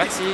Merci.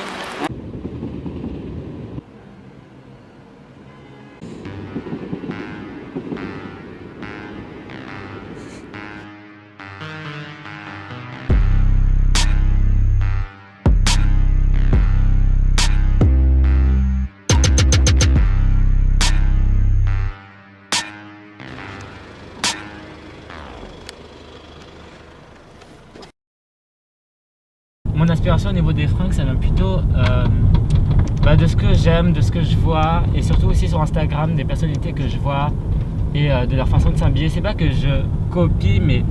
Mon inspiration au niveau des fringues, ça vient plutôt de ce que j'aime, de ce que je vois, et surtout aussi sur Instagram, des personnalités que je vois et de leur façon de s'habiller. C'est pas que je copie, mais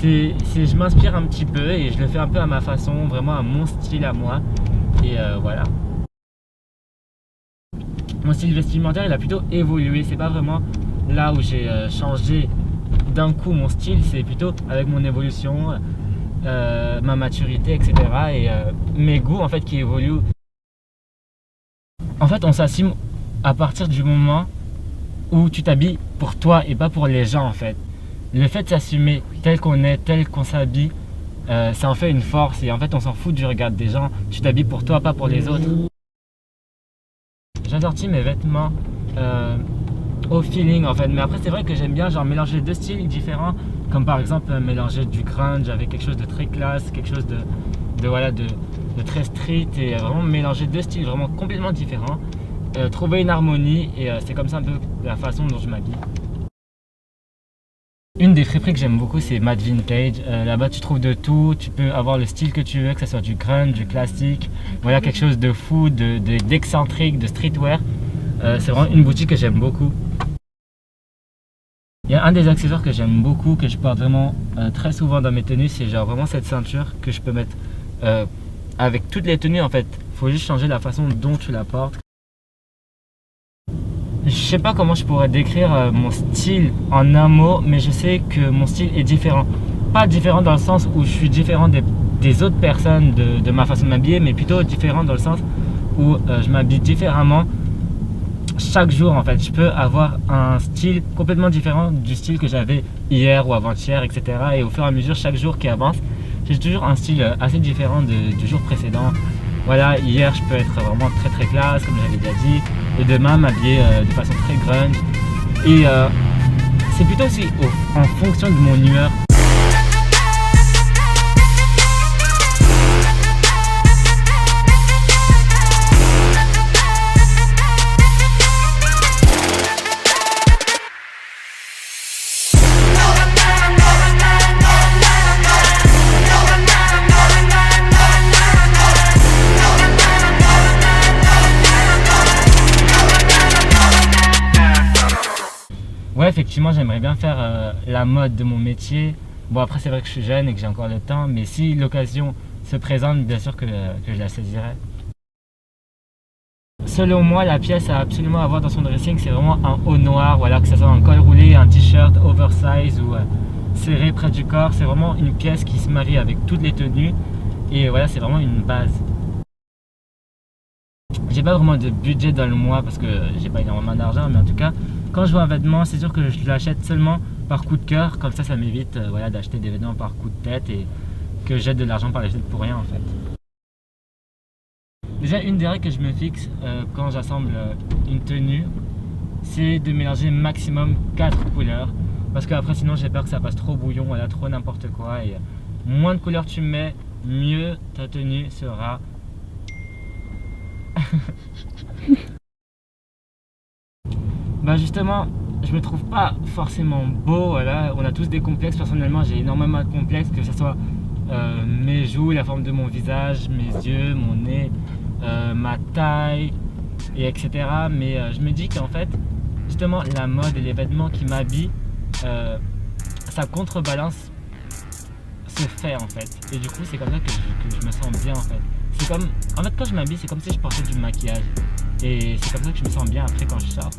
je m'inspire un petit peu et je le fais un peu à ma façon, vraiment à mon style à moi. Et voilà. Mon style vestimentaire, il a plutôt évolué. C'est pas vraiment là où j'ai changé d'un coup mon style, c'est plutôt avec mon évolution. Ma maturité, etc. et mes goûts en fait qui évoluent. En fait, on s'assume à partir du moment où tu t'habilles pour toi et pas pour les gens en fait. Le fait de s'assumer tel qu'on est, tel qu'on s'habille, ça en fait une force et en fait on s'en fout du regard des gens. Tu t'habilles pour toi, pas pour les autres. J'assortis mes vêtements au feeling en fait, mais après c'est vrai que j'aime bien genre mélanger deux styles différents, comme par exemple mélanger du grunge avec quelque chose de très classe, quelque chose de très street, et vraiment mélanger deux styles vraiment complètement différents, trouver une harmonie, et c'est comme ça un peu la façon dont je m'habille. Une des friperies que j'aime beaucoup, c'est Mad Vintage. Là-bas tu trouves de tout, tu peux avoir le style que tu veux, que ce soit du grunge, du classique, voilà, quelque chose de fou, d'excentrique, de streetwear. C'est vraiment une boutique que j'aime beaucoup. Il y a un des accessoires que j'aime beaucoup, que je porte vraiment très souvent dans mes tenues, c'est genre vraiment cette ceinture que je peux mettre avec toutes les tenues en fait. Faut juste changer la façon dont tu la portes. Je sais pas comment je pourrais décrire mon style en un mot, mais je sais que mon style est différent. Pas différent dans le sens où je suis différent des autres personnes de ma façon de m'habiller, mais plutôt différent dans le sens où je m'habille différemment. Chaque jour en fait, je peux avoir un style complètement différent du style que j'avais hier ou avant-hier, etc. Et au fur et à mesure, chaque jour qui avance, j'ai toujours un style assez différent du jour précédent. Voilà, hier je peux être vraiment très très classe, comme j'avais déjà dit, et demain m'habiller de façon très grunge. Et c'est plutôt aussi en fonction de mon humeur. Ouais, effectivement, j'aimerais bien faire la mode de mon métier. Bon, après, c'est vrai que je suis jeune et que j'ai encore le temps, mais si l'occasion se présente, bien sûr que je la saisirai. Selon moi, la pièce à absolument avoir dans son dressing, c'est vraiment un haut noir, voilà, que ce soit un col roulé, un t-shirt oversize ou serré près du corps. C'est vraiment une pièce qui se marie avec toutes les tenues et voilà, c'est vraiment une base. J'ai pas vraiment de budget dans le mois parce que j'ai pas énormément d'argent, mais en tout cas, quand je vois un vêtement, c'est sûr que je l'achète seulement par coup de cœur. Comme ça m'évite voilà, d'acheter des vêtements par coup de tête et que je jette de l'argent par les fenêtres pour rien en fait. Déjà, une des règles que je me fixe quand j'assemble une tenue, c'est de mélanger maximum 4 couleurs. Parce qu'après sinon j'ai peur que ça passe trop bouillon, voilà, trop n'importe quoi. Et moins de couleurs tu mets, mieux ta tenue sera. Bah justement, je me trouve pas forcément beau, voilà. On a tous des complexes. Personnellement, j'ai énormément de complexes, que ce soit mes joues, la forme de mon visage, mes yeux, mon nez, ma taille, et etc. Mais je me dis qu'en fait, justement, la mode et les vêtements qui m'habillent, ça contrebalance ce fait en fait. Et du coup, c'est comme ça que je me sens bien en fait. C'est comme, en fait, quand je m'habille, c'est comme si je portais du maquillage. Et c'est comme ça que je me sens bien après quand je sors.